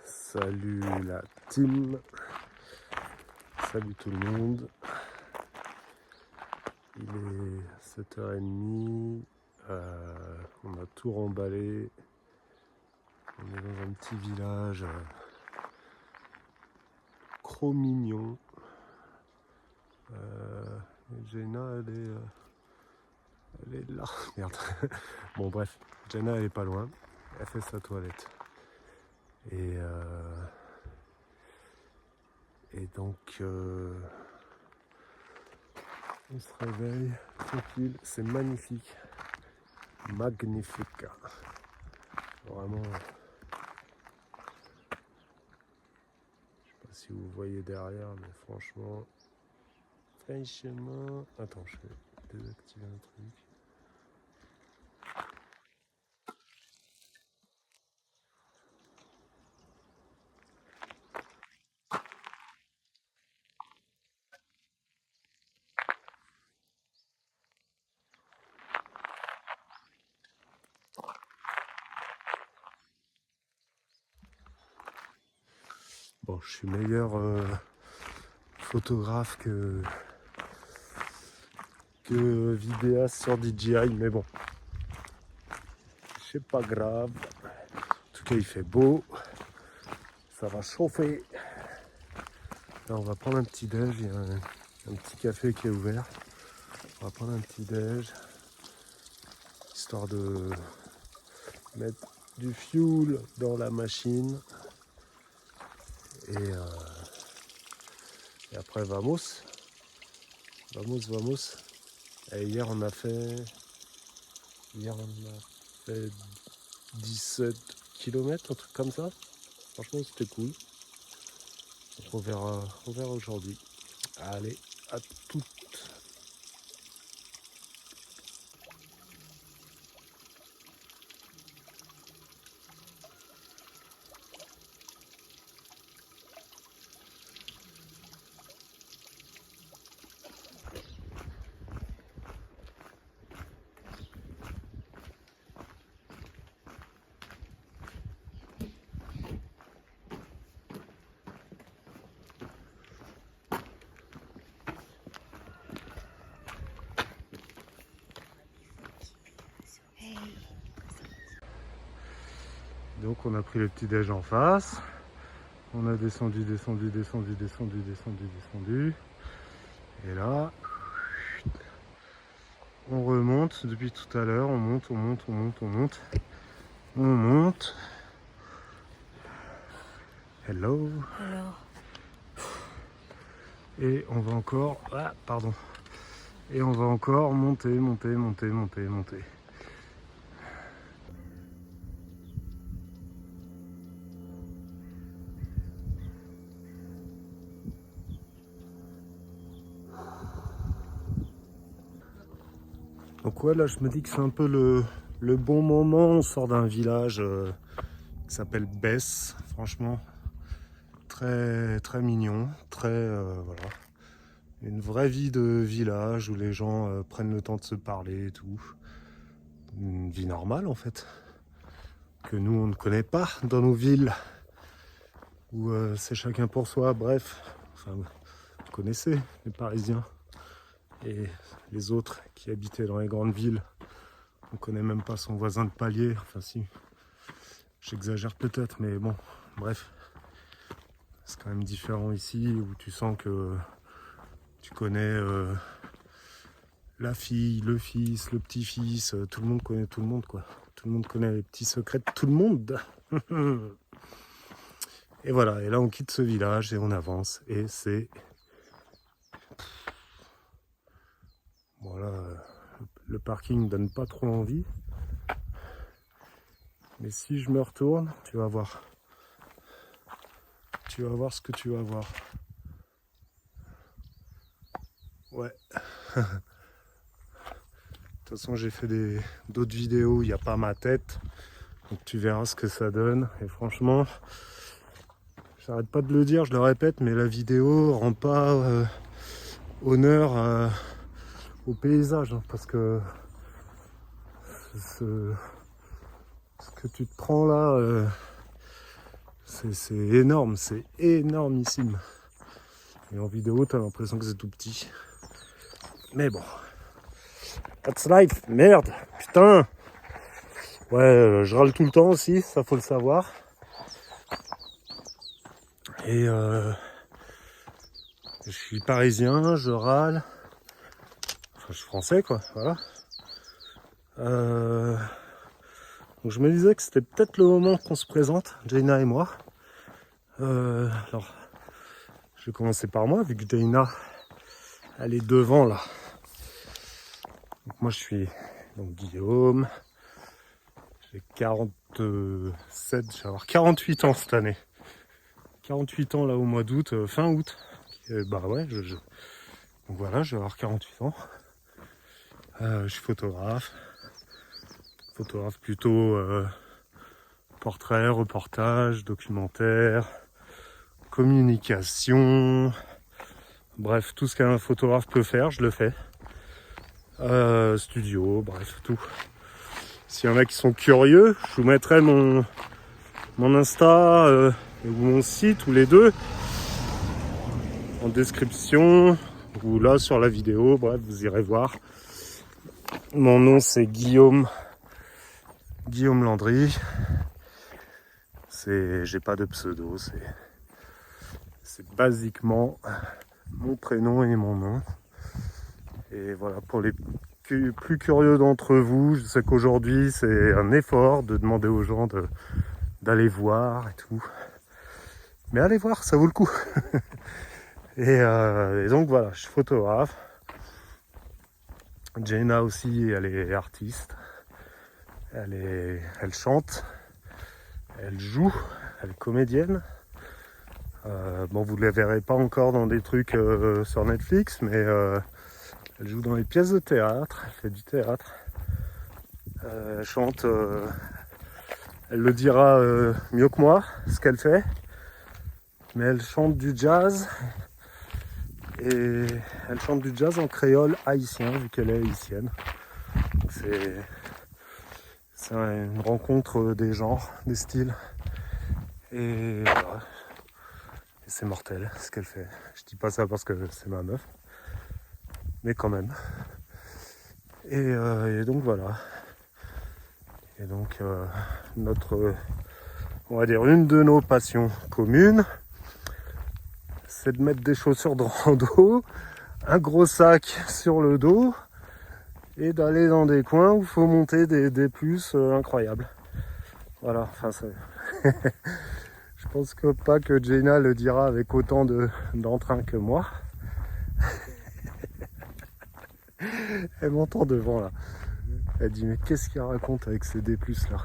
Salut la team, salut tout le monde. Il est 7h30, on a tout remballé. On est dans un petit village mignon. Jenna elle est là. Merde. Bon bref, Jenna elle est pas loin. Elle fait sa toilette. Et donc on se réveille tranquille. C'est magnifique. Magnifique. Vraiment. Je sais pas si vous voyez derrière, mais franchement. Attends, je vais désactiver un truc. Bon, je suis meilleur photographe que vidéaste sur DJI, mais bon, c'est pas grave. En tout cas, il fait beau, ça va chauffer. Là, on va prendre un petit déj, il y a un petit café qui est ouvert. On va prendre un petit déj, histoire de mettre du fuel dans la machine. Et après, vamos. Et hier, on a fait 17 km, un truc comme ça. Franchement, c'était cool. Donc, on verra aujourd'hui. Allez, à tout. Donc on a pris le petit déj en face. On a descendu. Et là, on remonte depuis tout à l'heure. On monte. Hello. Et on va encore... Ah, pardon. Et on va encore monter. Donc ouais, là je me dis que c'est un peu le bon moment. On sort d'un village qui s'appelle Besse. Franchement, très très mignon. Voilà. Une vraie vie de village où les gens prennent le temps de se parler et tout. Une vie normale en fait. Que nous on ne connaît pas dans nos villes. Où c'est chacun pour soi. Bref, enfin, vous connaissez les Parisiens. Et les autres qui habitaient dans les grandes villes, on connaît même pas son voisin de palier. Enfin si, j'exagère peut-être, mais bon, bref. C'est quand même différent ici où tu sens que tu connais la fille, le fils, le petit-fils, tout le monde connaît tout le monde quoi. Tout le monde connaît les petits secrets de tout le monde. Et voilà, et là on quitte ce village et on avance et c'est... Voilà, le parking donne pas trop envie. Mais si je me retourne, tu vas voir. Tu vas voir ce que tu vas voir. Ouais. De toute façon, j'ai fait d'autres vidéos où il n'y a pas ma tête. Donc tu verras ce que ça donne. Et franchement, j'arrête pas de le dire, je le répète, mais la vidéo rend pas honneur au paysage. Hein, parce que ce que tu te prends là, C'est énorme, c'est énormissime. Et en vidéo, t'as l'impression que c'est tout petit. Mais bon. That's life, merde, putain. Ouais, je râle tout le temps aussi, ça faut le savoir. Et je suis parisien, je râle. Enfin, je suis français, quoi, voilà. Donc je me disais que c'était peut-être le moment qu'on se présente, Jaina et moi. Alors, je vais commencer par moi, vu que Jaina, elle est devant, là. Donc moi, je suis donc Guillaume. J'ai 47, je vais avoir 48 ans cette année. 48 ans, là, au mois d'août, fin août. Bah ouais, donc voilà, je vais avoir 48 ans. Je suis photographe plutôt portrait, reportage, documentaire, communication, bref, tout ce qu'un photographe peut faire, je le fais. Studio, bref, tout. S'il y en a qui sont curieux, je vous mettrai mon Insta ou mon site, ou les deux, en description, ou là sur la vidéo, bref, vous irez voir. Mon nom c'est Guillaume Landry. J'ai pas de pseudo, c'est basiquement mon prénom et mon nom. Et voilà, pour les plus curieux d'entre vous, je sais qu'aujourd'hui c'est un effort de demander aux gens d'aller voir et tout. Mais allez voir, ça vaut le coup. et donc voilà, je suis photographe. Jaina aussi, elle est artiste. Elle chante. Elle joue, elle est comédienne. Bon, vous ne la verrez pas encore dans des trucs sur Netflix, mais elle joue dans les pièces de théâtre, elle fait du théâtre. Elle chante, elle le dira mieux que moi, ce qu'elle fait. Mais elle chante du jazz. Et elle chante du jazz en créole haïtien, vu qu'elle est haïtienne. C'est une rencontre des genres, des styles. Et voilà. Et c'est mortel ce qu'elle fait. Je dis pas ça parce que c'est ma meuf. Mais quand même. Et donc voilà. Et donc on va dire une de nos passions communes, c'est de mettre des chaussures de rando, un gros sac sur le dos et d'aller dans des coins où il faut monter des plus incroyables. Voilà, enfin je pense que pas que Jaina le dira avec autant d'entrain que moi. Elle m'entend devant là. Elle dit mais qu'est-ce qu'il raconte avec ces D+ là.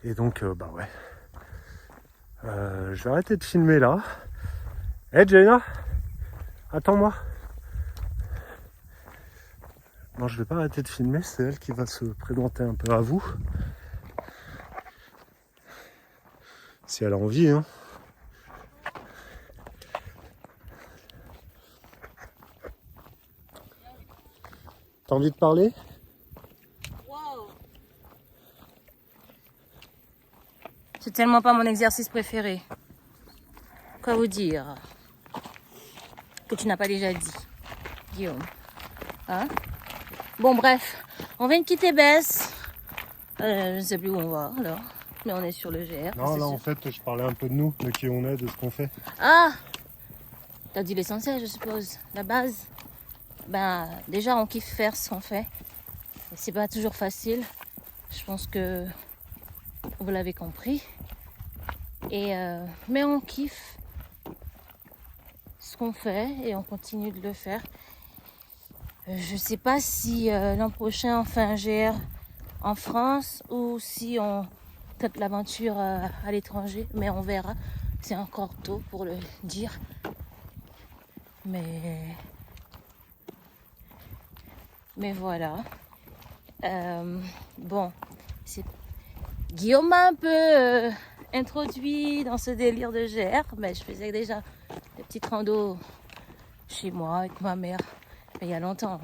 Et donc bah ouais. Je vais arrêter de filmer là. Hey Jaina, attends-moi. Non, je vais pas arrêter de filmer, c'est elle qui va se présenter un peu à vous. Si elle a envie, hein. T'as envie de parler? Wow. C'est tellement pas mon exercice préféré. Quoi vous dire que tu n'as pas déjà dit, Guillaume. Hein? Bon, bref, on vient de quitter Besse. Je ne sais plus où on va alors, mais on est sur le GR. Non, là en fait, je parlais un peu de nous, de qui on est, de ce qu'on fait. Ah, t'as dit l'essentiel, je suppose, la base. Ben, déjà, on kiffe faire ce qu'on fait. C'est pas toujours facile. Je pense que vous l'avez compris. Mais on kiffe ce qu'on fait et on continue de le faire. Je sais pas si l'an prochain on fait un GR en France ou si on tente l'aventure à l'étranger, mais on verra. C'est encore tôt pour le dire. Mais voilà. Bon, Guillaume m'a un peu introduit dans ce délire de GR, mais je faisais déjà des petites randos chez moi avec ma mère, mais il y a longtemps,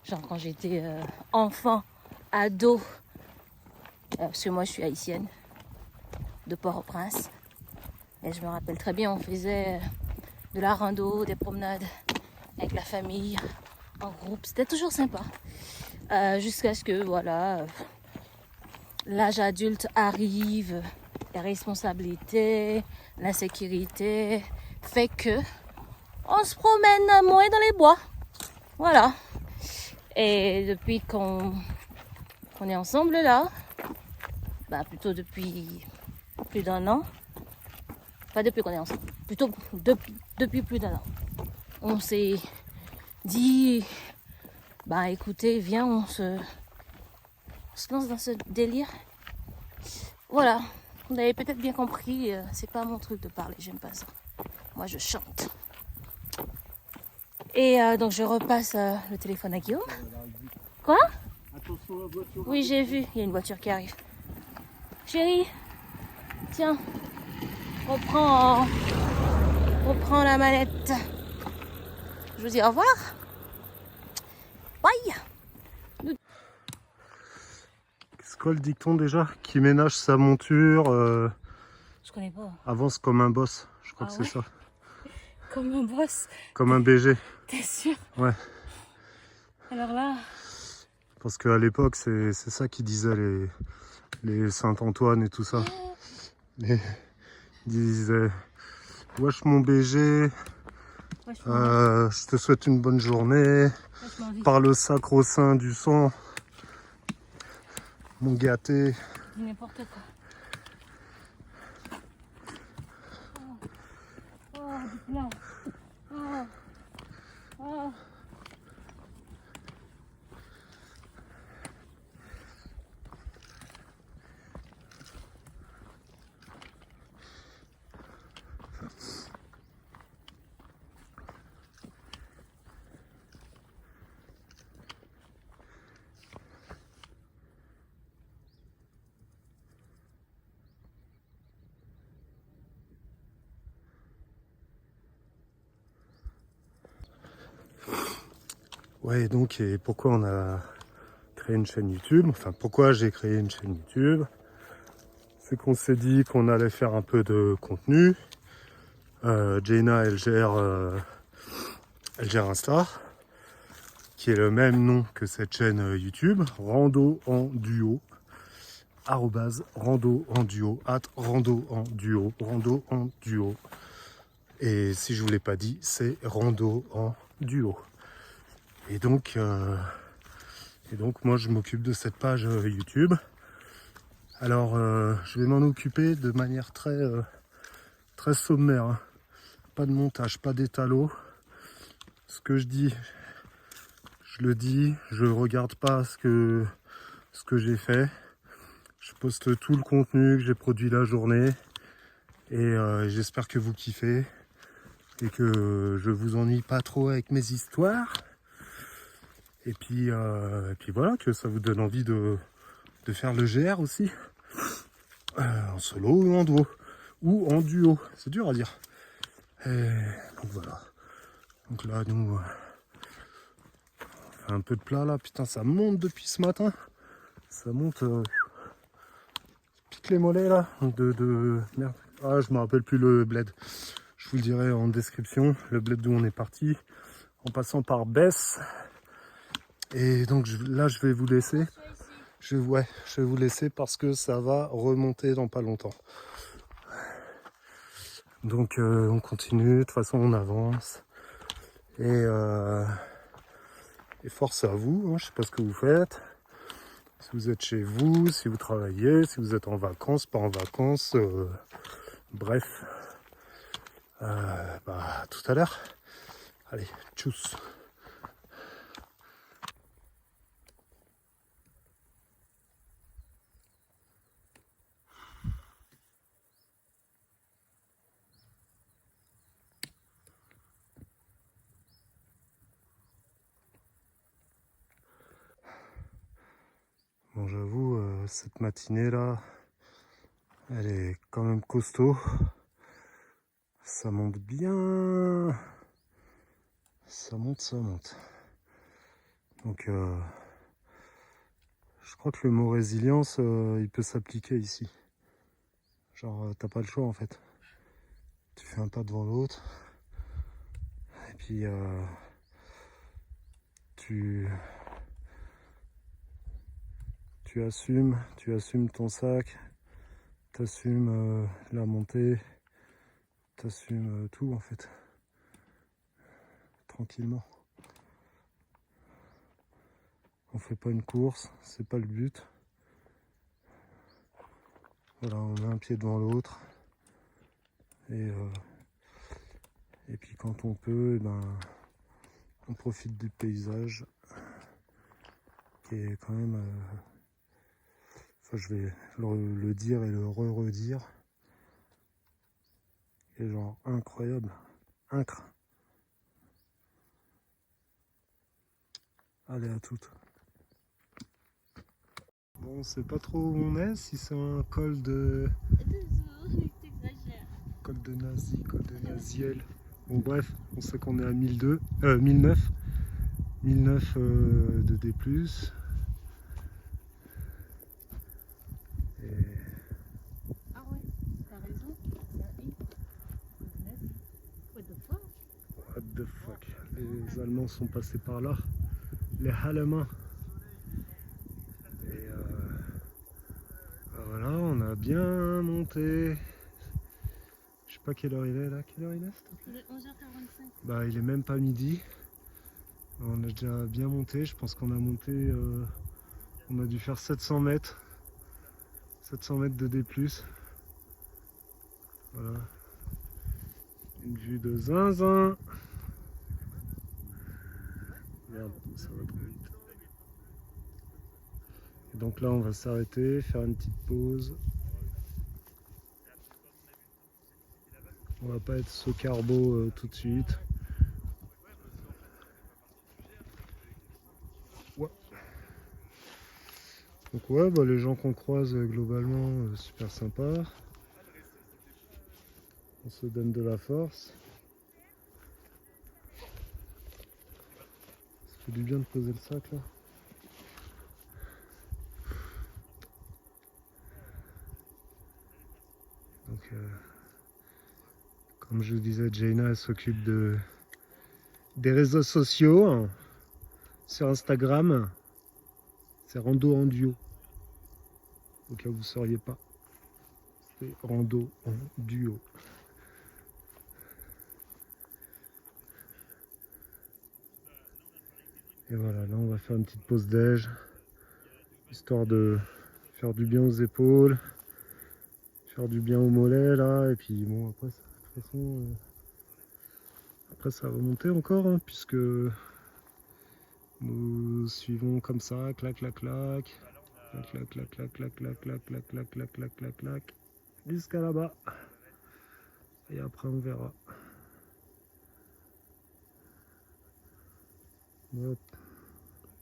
genre quand j'étais enfant, ado, parce que moi je suis haïtienne de Port-au-Prince. Et je me rappelle très bien, on faisait de la rando, des promenades avec la famille, en groupe. C'était toujours sympa. Jusqu'à ce que, voilà, l'âge adulte arrive, les responsabilités, l'insécurité, fait que on se promène moins dans les bois. Voilà. Et depuis qu'on est ensemble là, bah plutôt depuis plus d'un an, pas depuis qu'on est ensemble, plutôt depuis plus d'un an, on s'est dit, bah écoutez, viens, on se lance dans ce délire. Voilà, vous avez peut-être bien compris, c'est pas mon truc de parler, j'aime pas ça. Moi je chante. Et donc je repasse le téléphone à Guillaume. Quoi? Attention à la voiture. Oui, j'ai vu, il y a une voiture qui arrive. Chérie, tiens, reprends la manette. Je vous dis au revoir. Bye. C'est quoi le dicton déjà? Qui ménage sa monture Je connais pas. avance comme un boss. Je crois Ah que c'est ouais? ça. Comme un boss. Comme un BG. T'es sûr? Ouais. Alors là, Parce qu'à l'époque, c'est ça qu'ils disaient les Saint-Antoine et tout ça. Ils disaient wesh mon BG, je te souhaite une bonne journée. Par le sacro-saint du sang, mon gâté. n'importe quoi. Oh, du plat. Oh. Ouais, donc, et pourquoi on a créé une chaîne YouTube? Enfin, pourquoi j'ai créé une chaîne YouTube? C'est qu'on s'est dit qu'on allait faire un peu de contenu. Jaina, elle gère Insta, qui est le même nom que cette chaîne YouTube, Rando en duo, @rando en duo, @rando en duo, rando en duo. Et si je vous l'ai pas dit, c'est Rando en duo. Et donc moi je m'occupe de cette page YouTube. Alors je vais m'en occuper de manière très sommaire, hein. Pas de montage, pas d'étalo. Ce que je dis, je le dis. Je regarde pas ce que j'ai fait. Je poste tout le contenu que j'ai produit la journée. Et j'espère que vous kiffez. Et que je vous ennuie pas trop avec mes histoires. Et puis voilà, que ça vous donne envie de faire le GR aussi. En solo ou en duo. Ou en duo. C'est dur à dire. Et donc voilà. Donc là, nous, on fait un peu de plat là. Putain, ça monte depuis ce matin. Ça monte. Pique les mollets là. Merde. Ah, je me rappelle plus le bled. Je vous le dirai en description. Le bled d'où on est parti. En passant par Bess. Et donc là, je vais vous laisser. Je vais vous laisser parce que ça va remonter dans pas longtemps. Donc on continue. De toute façon, on avance. Et force à vous, hein, je sais pas ce que vous faites. Si vous êtes chez vous, si vous travaillez, si vous êtes en vacances, pas en vacances, bref. À tout à l'heure. Allez, tchuss. Bon, j'avoue, cette matinée là, elle est quand même costaud. Ça monte bien. Ça monte. Donc Je crois que le mot résilience, il peut s'appliquer ici. Genre, t'as pas le choix en fait. Tu fais un pas devant l'autre. Et puis, tu assumes ton sac, t'assumes la montée, t'assumes tout en fait. Tranquillement. On fait pas une course, c'est pas le but. Voilà, on met un pied devant l'autre. Et puis quand on peut, eh ben, on profite du paysage qui est quand même, enfin je vais le dire et le redire, qui est genre incroyable, incre. Allez à toutes. Bon, on sait pas trop où on est, si c'est un col de... Col de Nazi, col de Naziel. Bon bref, on sait qu'on est à 1009. 1009 de D+. Et... Ah ouais, t'as raison. What the fuck? What the fuck. Les Allemands sont passés par là. Les Allemands. Et voilà, on a bien monté. Je sais pas quelle heure il est là. Quelle heure il est? Il est 11h45. Bah il est même pas midi. On a déjà bien monté. Je pense qu'on a monté... on a dû faire 700 mètres. 700 mètres de D+. Voilà. Une vue de zinzin. Merde, ça va trop vite. Et donc là, on va s'arrêter, faire une petite pause. On va pas être sous carbo tout de suite. Ouais. Donc ouais, bah, les gens qu'on croise globalement, super sympa. On se donne de la force. Ça fait du bien de poser le sac là. Donc, comme je vous disais, Jaina elle s'occupe des réseaux sociaux, hein, sur Instagram. C'est Rando en duo. Au cas où vous ne sauriez pas. C'est Rando en duo. Et voilà, là on va faire une petite pause déj, histoire de faire du bien aux épaules, faire du bien aux mollets là, et puis bon après, de toute façon, après ça va remonter encore, hein, puisque nous suivons comme ça, clac clac clac, clac clac clac clac clac clac clac clac clac clac clac clac clac, jusqu'à là-bas. Et après on verra. Hop.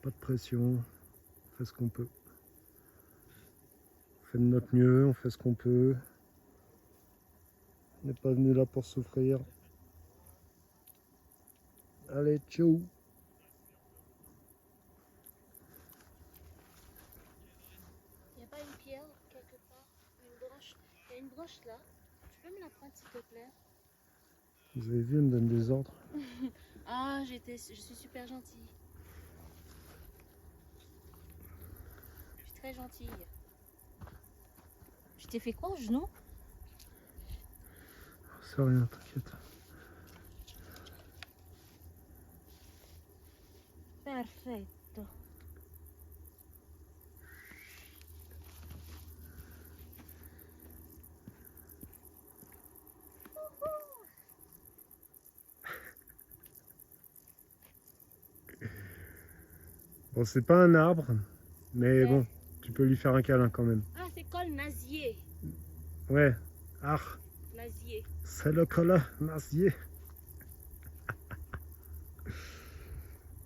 Pas de pression, on fait ce qu'on peut. On fait de notre mieux, on fait ce qu'on peut. On n'est pas venu là pour souffrir. Allez, ciao! Il n'y a pas une pierre quelque part? Une branche? Il y a une branche là. Tu peux me la prendre s'il te plaît? Vous avez vu, elle me donne des ordres. Ah, je suis super gentille. Je suis très gentille. Je t'ai fait quoi au genou? C'est rien, t'inquiète. Perfetto. Bon, c'est pas un arbre, mais Ouais. bon, tu peux lui faire un câlin quand même. Ah, c'est col Nazier. Ouais, ah, Nazier. c'est le col Nazier.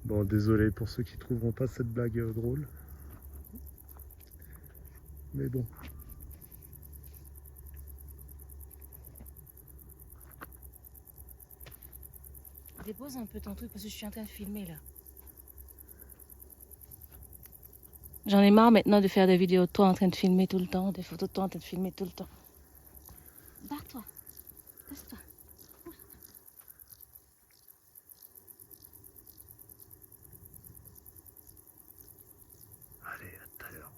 Bon, désolé pour ceux qui trouveront pas cette blague drôle. Mais bon. Dépose un peu ton truc parce que je suis en train de filmer là. J'en ai marre maintenant de faire des vidéos de toi en train de filmer tout le temps, des photos de toi en train de filmer tout le temps. Barre-toi. Casse-toi. Allez, à tout à l'heure.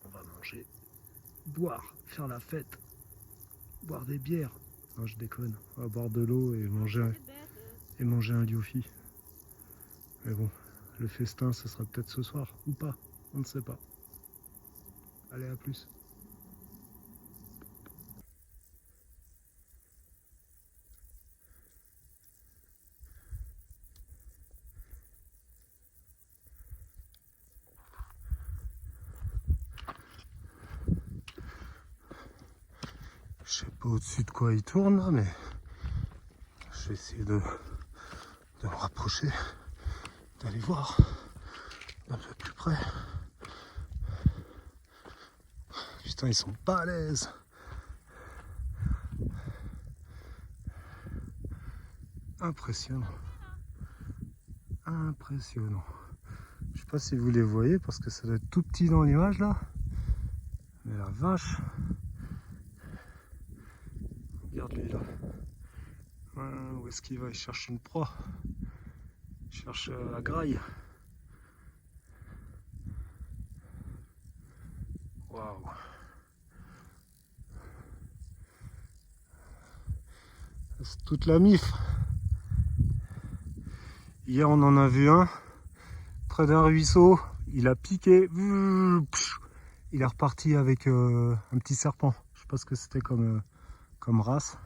On va manger, boire, faire la fête, boire des bières. Non, je déconne. On va boire de l'eau et manger un Liufi. Mais bon, le festin, ce sera peut-être ce soir ou pas. On ne sait pas. Allez, à plus. Je sais pas au-dessus de quoi il tourne là, mais je vais essayer de me rapprocher, d'aller voir d'un peu plus près. Putain, ils sont pas à l'aise. Impressionnant. Impressionnant. Je sais pas si vous les voyez parce que ça doit être tout petit dans l'image là. Mais la vache. Regarde lui là. Où est-ce qu'il va? Il cherche une proie. Il cherche la graille. Waouh. C'est toute la mif. Hier on en a vu un près d'un ruisseau. Il a piqué. Il est reparti avec un petit serpent. Je sais pas ce que c'était comme race.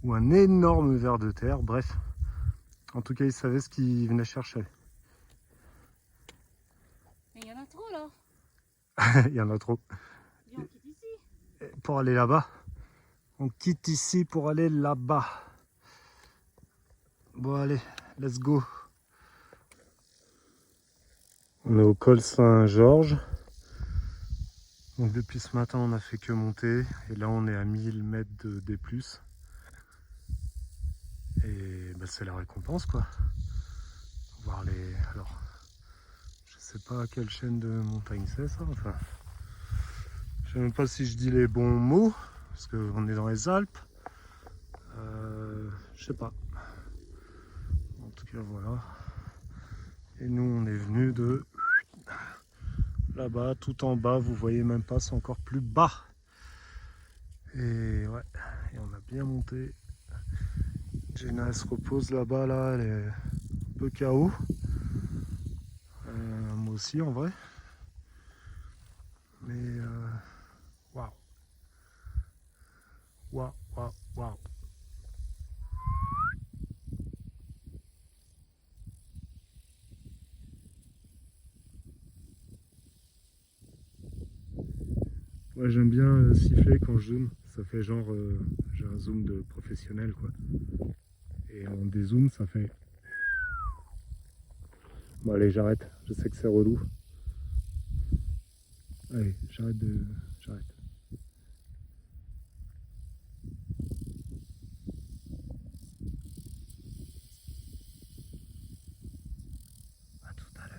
Ou un énorme ver de terre. Bref. En tout cas, il savait ce qu'il venait chercher. Mais il y en a trop là. Il y en a trop. Viens, on quitte ici. Pour aller là-bas. On quitte ici pour aller là-bas. Bon allez, let's go. On est au col Saint-Georges. Donc depuis ce matin, on n'a fait que monter. Et là, on est à 1000 mètres de D+. Et bah, c'est la récompense quoi. Voir les... Alors, je sais pas quelle chaîne de montagne c'est ça. Enfin, je sais même pas si je dis les bons mots. Parce qu'on est dans les Alpes. Je sais pas. En tout cas, voilà. Et nous, on est venu de là-bas, tout en bas. Vous voyez même pas, c'est encore plus bas. Et ouais, et on a bien monté. Jenna, elle se repose là-bas, là, elle est un peu KO. Moi aussi, en vrai. Mais waouh. Waouh, waouh, waouh. Ouais, j'aime bien siffler quand je zoome. Ça fait genre, j'ai un zoom de professionnel quoi. Et en dézoom, ça fait. Bon, allez, j'arrête. Je sais que c'est relou. Allez, j'arrête. À tout à l'heure.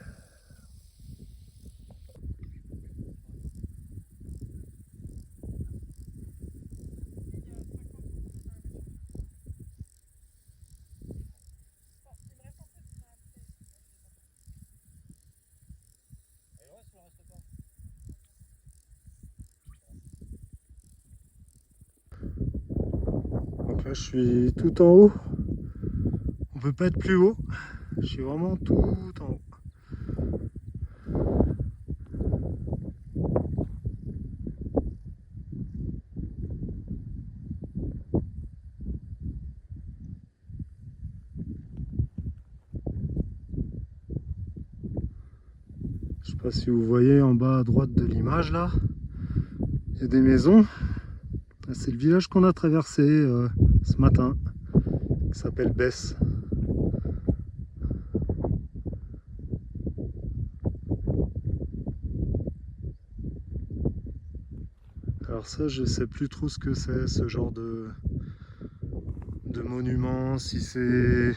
Donc là, je suis tout en haut. On peut pas être plus haut. Je suis vraiment tout en haut. Je sais pas si vous voyez en bas à droite de l'image là, il y a des maisons. C'est le village qu'on a traversé ce matin, qui s'appelle Besse. Alors ça, je sais plus trop ce que c'est, ce genre de monument, si c'est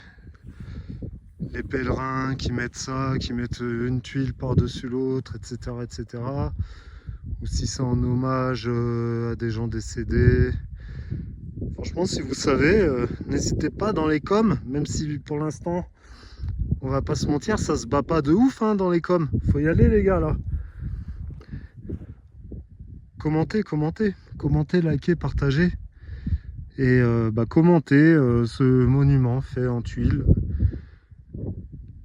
les pèlerins qui mettent ça, qui mettent une tuile par-dessus l'autre, etc., etc. Ou si c'est en hommage à des gens décédés. Franchement, si vous savez, n'hésitez pas dans les coms, même si pour l'instant, on va pas se mentir, ça se bat pas de ouf hein, dans les coms. Faut y aller les gars là. Commentez, likez, partagez. Et commentez ce monument fait en tuiles.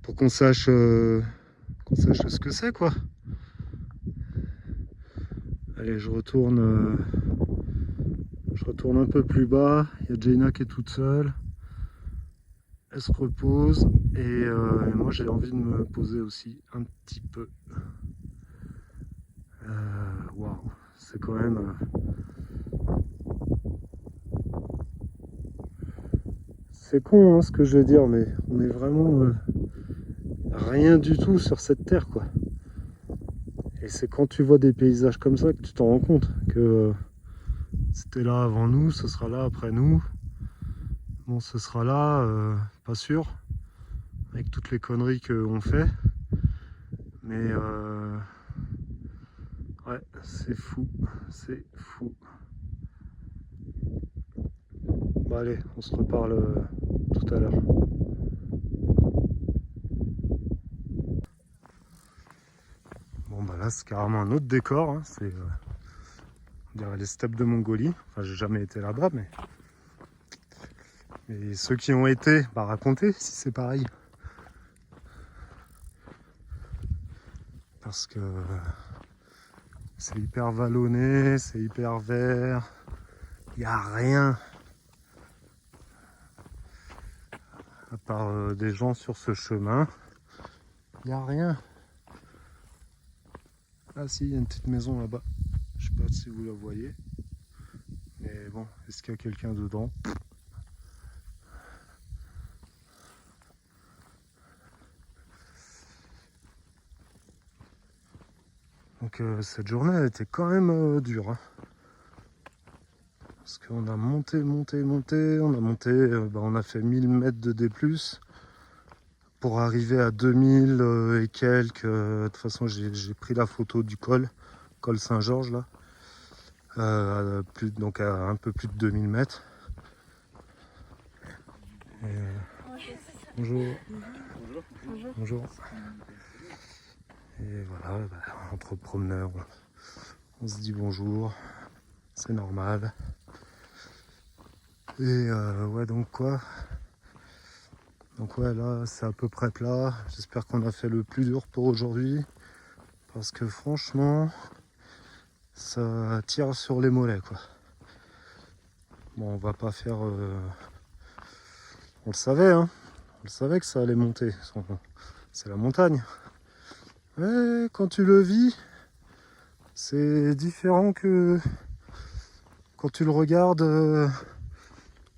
Pour qu'on sache ce que c'est quoi. Allez, je retourne un peu plus bas. Il y a Jaina qui est toute seule. Elle se repose et moi j'ai envie de me poser aussi un petit peu. Waouh, c'est quand même. C'est con hein, ce que je veux dire, mais on est vraiment rien du tout sur cette terre quoi. Et c'est quand tu vois des paysages comme ça que tu t'en rends compte que c'était là avant nous, ce sera là après nous. Bon, ce sera là, pas sûr, avec toutes les conneries qu'on fait. Mais ouais, c'est fou, c'est fou. Bon allez, on se reparle tout à l'heure. Bon bah là c'est carrément un autre décor, hein. C'est on dirait les steppes de Mongolie. Enfin j'ai jamais été là-bas mais ceux qui ont été, bah racontez si c'est pareil. Parce que c'est hyper vallonné, c'est hyper vert, il n'y a rien. À part des gens sur ce chemin, il n'y a rien. Ah si, il y a une petite maison là-bas. Je sais pas si vous la voyez. Mais bon, est-ce qu'il y a quelqu'un dedans? Donc cette journée a été quand même dure. Hein. Parce qu'on a monté, on a monté, on a fait 1000 mètres de D+, pour arriver à 2000 et quelques. De toute façon, j'ai pris la photo du col Saint-Georges là. Donc à un peu plus de 2000 mètres. Bonjour. Bonjour. Et voilà, entre promeneurs, on se dit bonjour, c'est normal. Et ouais, donc quoi. Donc ouais, là, c'est à peu près plat. J'espère qu'on a fait le plus dur pour aujourd'hui. Parce que franchement, ça tire sur les mollets, quoi. Bon, on va pas faire... On le savait, hein. On le savait que ça allait monter. C'est la montagne. Mais quand tu le vis, c'est différent que quand tu le regardes.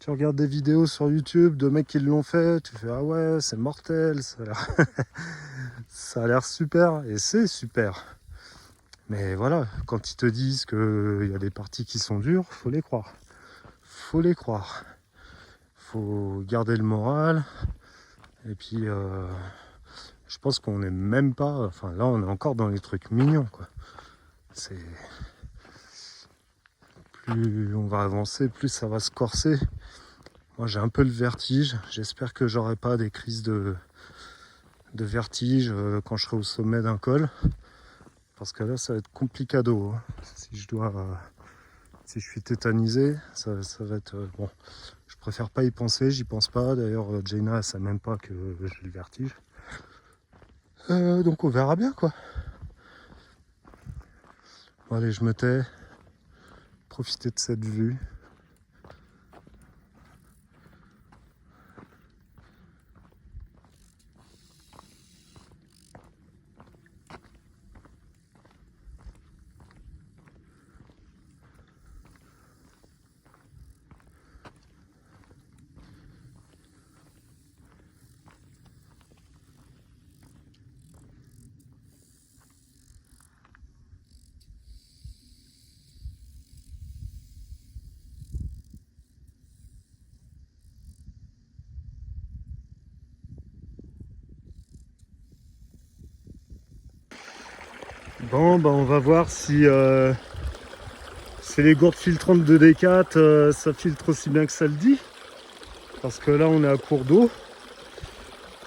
Tu regardes des vidéos sur YouTube de mecs qui l'ont fait, tu fais ah ouais, c'est mortel, ça a l'air super, et c'est super. Mais voilà, quand ils te disent qu'il y a des parties qui sont dures, faut les croire. Faut les croire. Faut garder le moral. Et puis, je pense qu'on n'est même pas... Enfin, là, on est encore dans les trucs mignons, quoi. C'est... Plus on va avancer, plus ça va se corser. Moi, j'ai un peu le vertige. J'espère que j'aurai pas des crises de vertige quand je serai au sommet d'un col. Parce que là, ça va être complicado. Hein. Si je suis tétanisé, ça va être... bon, je préfère pas y penser, j'y pense pas. D'ailleurs, Jaina, elle sait même pas que j'ai le vertige. Donc on verra bien, quoi. Bon, allez, je me tais. Profitez de cette vue. Bon, bah on va voir si c'est les gourdes filtrantes de Decat, ça filtre aussi bien que ça le dit. Parce que là, on est à court d'eau.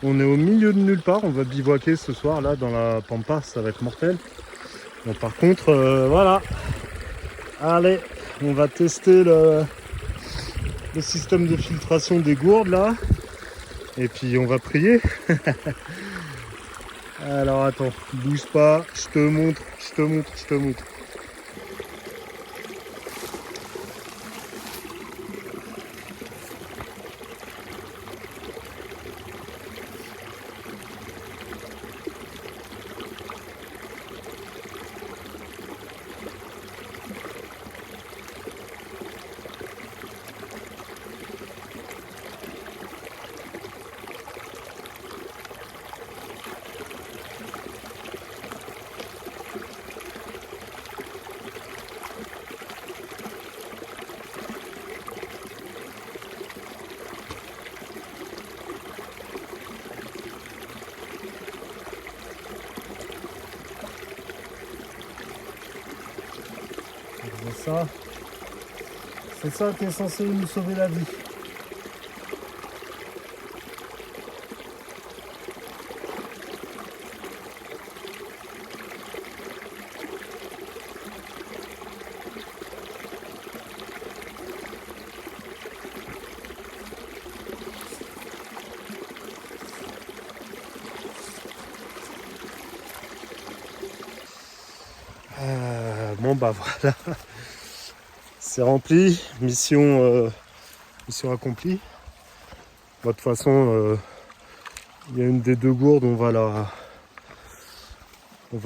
On est au milieu de nulle part. On va bivouaquer ce soir, là, dans la pampa. Ça va être mortel. Bon, par contre, voilà. Allez, on va tester le système de filtration des gourdes, là. Et puis, on va prier. Alors, attends, bouge pas. Je te montre. C'est ça qui est censé nous sauver la vie. Bon bah voilà, c'est rempli, mission accomplie. Bon, de toute façon, il y a une des deux gourdes, on va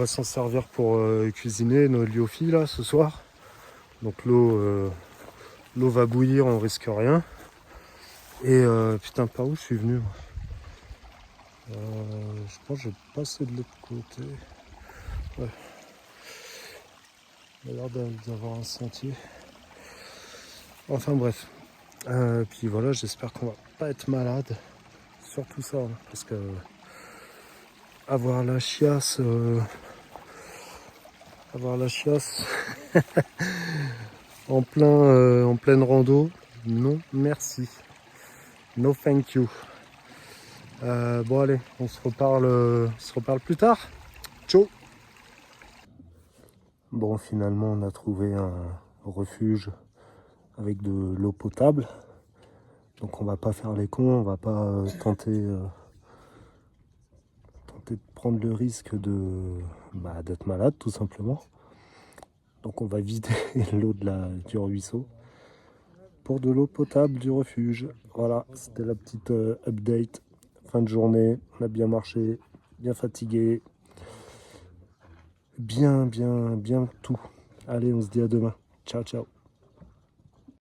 s'en servir pour cuisiner nos lyophiles là ce soir. Donc l'eau va bouillir, on risque rien. Et putain, par où je suis venu moi je pense que je vais passer de l'autre côté. Ouais. Il y a l'air d'avoir un sentier. Enfin bref. Puis voilà, j'espère qu'on va pas être malade. Surtout ça, hein, parce que avoir la chiasse en pleine rando, non merci. No thank you. Bon allez, on se reparle plus tard. Ciao. Bon, finalement on a trouvé un refuge avec de l'eau potable. Donc on va pas faire les cons, on va pas tenter de prendre le risque d'être malade tout simplement. Donc on va vider l'eau du ruisseau pour de l'eau potable du refuge. Voilà, c'était la petite update. Fin de journée, on a bien marché, bien fatigué, bien tout. Allez, on se dit à demain. Ciao, ciao.